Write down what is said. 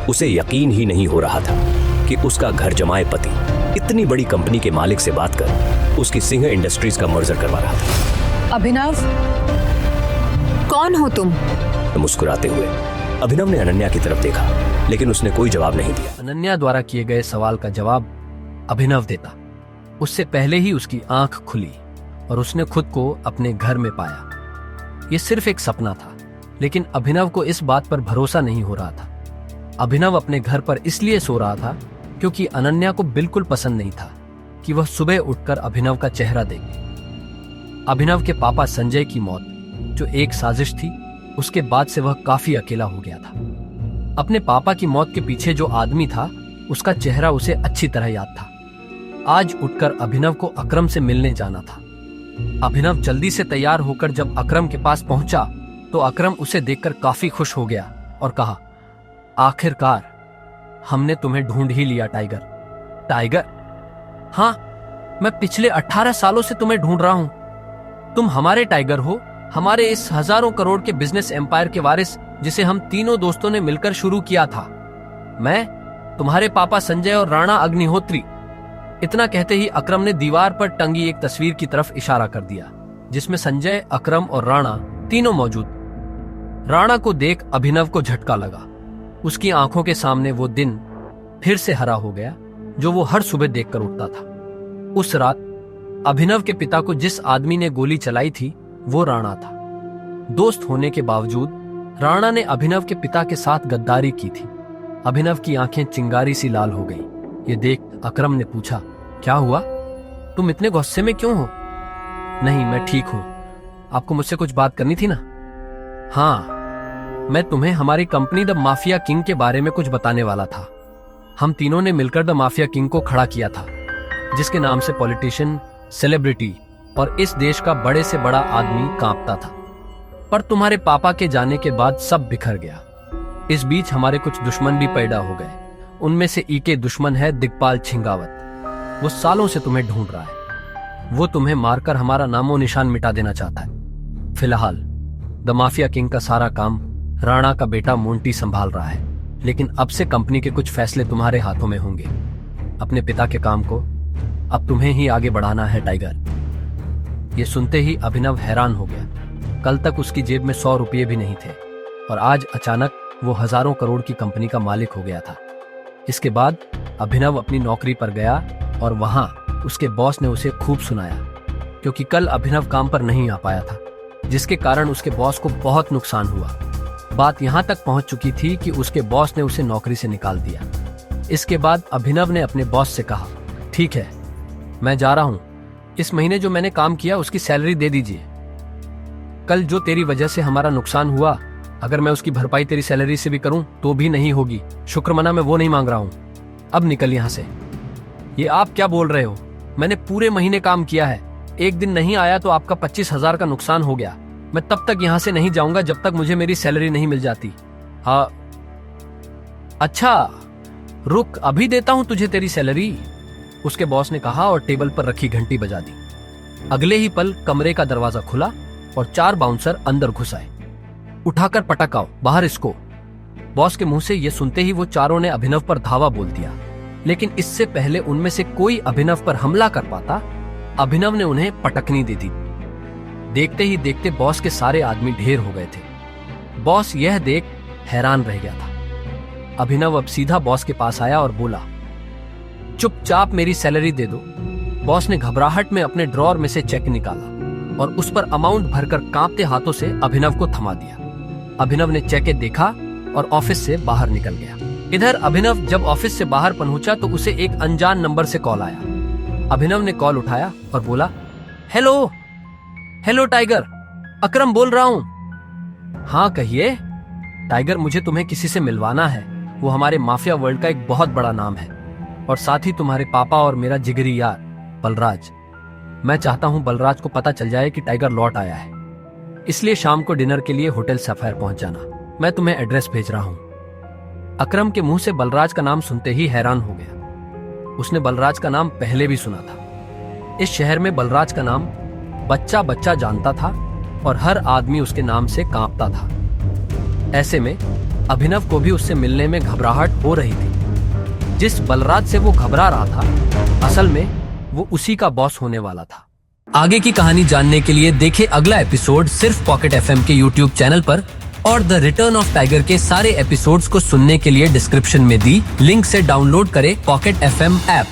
उसे यकीन ही नहीं हो रहा था कि उसका घर जमाए पति इतनी बड़ी कंपनी के मालिक से बात कर उसकी सिंह इंडस्ट्रीज का मर्जर करवा रहा था। अभिनव, कौन हो तुम? मुस्कुराते हुए अभिनव ने अनन्या की तरफ देखा, लेकिन उसने कोई जवाब नहीं दिया। अनन्या द्वारा किए गए सवाल का जवाब अभिनव देता। उससे पहले ही उसकी आंख खुली और उसने खुद को अपने घर में पाया। ये सिर्फ एक सपना था, लेकिन अभिनव को इस बात पर भरोसा नहीं हो रहा था। अभिनव अपने घर पर इसलिए सो रहा था क्योंकि अनन्या को बिल्कुल पसंद नहीं था कि वह सुबह उठकर अभिनव का चेहरा देखे। अभिनव के पापा संजय की मौत जो एक साजिश थी, उसके बाद से वह काफी अकेला हो गया था। अपने पापा की मौत के पीछे जो आदमी था, उसका चेहरा उसे अच्छी तरह याद था। आज उठकर अभिनव को अकरम से मिलने जाना था। अभिनव जल्दी से तैयार होकर जब अकरम के पास पहुंचा तो अकरम उसे देखकर काफी खुश हो गया और कहा, आखिरकार हमने तुम्हें ढूंढ ही लिया टाइगर। टाइगर? हाँ, मैं पिछले 18 सालों से तुम्हें ढूंढ रहा हूं। तुम हमारे टाइगर हो, हमारे इस हजारों करोड़ के बिजनेस एम्पायर के वारिस जिसे हम तीनों दोस्तों ने मिलकर शुरू किया था। मैं, तुम्हारे पापा संजय और राणा अग्निहोत्री। इतना कहते ही अकरम ने दीवार पर टंगी एक तस्वीर की तरफ इशारा कर दिया, जिसमें संजय, अकरम और राणा तीनों मौजूद। राणा को देख अभिनव को झटका लगा। उसकी आंखों के सामने वो दिन फिर से हरा हो गया जो वो हर सुबह देखकर उठता था। उस रात अभिनव के पिता को जिस आदमी ने गोली चलाई थी वो राणा था। दोस्त होने के बावजूद राणा ने अभिनव के पिता के साथ गद्दारी की थी। अभिनव की आंखें चिंगारी सी लाल हो गई। ये देख अकरम ने पूछा, क्या हुआ? तुम इतने गुस्से में क्यों हो? नहीं, मैं ठीक हूं। आपको मुझसे कुछ बात करनी थी ना? हाँ, मैं तुम्हें हमारी कंपनी द माफिया किंग के बारे में कुछ बताने वाला था। हम तीनों ने मिलकर द माफिया किंग को खड़ा किया था, जिसके नाम से पॉलिटिशियन, सेलिब्रिटी और इस देश का बड़े से बड़ा आदमी कांपता था। पर तुम्हारे पापा के जाने के बाद सब बिखर गया। इस बीच हमारे कुछ दुश्मन भी पैदा हो गए। उनमें से एक दुश्मन है दिग्पाल छिंगावत। वो सालों से तुम्हें ढूंढ रहा है। वो तुम्हें मारकर हमारा नामो निशान मिटा देना चाहता है। फिलहाल द माफिया किंग का सारा काम राणा का बेटा मोंटी संभाल रहा है, लेकिन अब से कंपनी के कुछ फैसले तुम्हारे हाथों में होंगे। अपने पिता के काम को अब तुम्हें ही आगे बढ़ाना है टाइगर। ये सुनते ही अभिनव हैरान हो गया। कल तक उसकी जेब में 100 रुपये भी नहीं थे और आज अचानक वो हजारों करोड़ की कंपनी का मालिक हो गया था। इसके बाद अभिनव अपनी नौकरी पर गया और वहां उसके बॉस ने उसे खूब सुनाया, क्योंकि कल अभिनव काम पर नहीं आ पाया था, जिसके कारण उसके बॉस को बहुत नुकसान हुआ। बात यहां तक पहुंच चुकी थी कि उसके बॉस ने उसे नौकरी से निकाल दिया। इसके बाद अभिनव ने अपने बॉस से कहा, ठीक है, मैं जा रहा हूं। इस महीने जो मैंने काम किया उसकी सैलरी दे दीजिए। कल जो तेरी वजह से हमारा नुकसान हुआ, अगर मैं उसकी भरपाई तेरी सैलरी से भी करूं तो भी नहीं होगी। शुक्रमना मैं वो नहीं मांग रहा हूं। अब निकल यहां से। ये आप क्या बोल रहे हो? मैंने पूरे महीने काम किया है। एक दिन नहीं आया तो आपका 25,000 का नुकसान हो गया। मैं तब तक यहां से नहीं जाऊंगा जब तक मुझे मेरी सैलरी नहीं मिल जाती। हाँ, अच्छा, रुक, अभी देता हूं तुझे तेरी सैलरी, उसके बॉस ने कहा और टेबल पर रखी घंटी बजा दी। अगले ही पल कमरे का दरवाजा खुला और 4 बाउंसर अंदर घुस आए। उठाकर पटकाओ, बाहर इसको। बॉस के मुंह से यह सुनते ही वो चारों ने अभिनव पर धावा बोल दिया, लेकिन इससे पहले उनमें से कोई अभिनव पर हमला कर पाता, अभिनव ने उन्हें पटकनी दे दी। देखते ही देखते बॉस के सारे आदमी ढेर हो गए थे। बॉस यह देख हैरान रह गया था। अभिनव अब सीधा बॉस के पास आया और बोला, चुपचाप मेरी सैलरी दे दो। बॉस ने घबराहट में अपने ड्रॉर में से चेक निकाला और उस पर अमाउंट भरकर कांपते हाथों से अभिनव को थमा दिया। अभिनव ने चेक देखा और ऑफिस से बाहर निकल गया। इधर अभिनव जब ऑफिस से बाहर पहुंचा तो उसे एक अनजान नंबर से कॉल आया। अभिनव ने कॉल उठाया और बोला, हेलो हेलो टाइगर, अकरम बोल रहा हूं। हाँ कहिए। टाइगर, मुझे तुम्हें किसी से मिलवाना है। वो हमारे माफिया वर्ल्ड का एक बहुत बड़ा नाम है और साथ ही तुम्हारे पापा और मेरा जिगरी यार बलराज। मैं चाहता हूं बलराज को पता चल जाए कि टाइगर लौट आया है, इसलिए शाम को डिनर के लिए होटल सफायर पहुंच जाना। मैं तुम्हें एड्रेस भेज रहा हूं। अकरम के मुंह से बलराज का नाम सुनते ही हैरान हो गया। उसने बलराज का नाम पहले भी सुना था। इस शहर में बलराज का नाम बच्चा बच्चा जानता था और हर आदमी उसके नाम से कांपता था। ऐसे में अभिनव को भी उससे मिलने में घबराहट हो रही थी। जिस बलराज से वो घबरा रहा था, असल में वो उसी का बॉस होने वाला था। आगे की कहानी जानने के लिए देखें अगला एपिसोड सिर्फ पॉकेट एफएम के यूट्यूब चैनल पर, और द रिटर्न ऑफ टाइगर के सारे एपिसोड्स को सुनने के लिए डिस्क्रिप्शन में दी लिंक से डाउनलोड करें पॉकेट एफएम ऐप।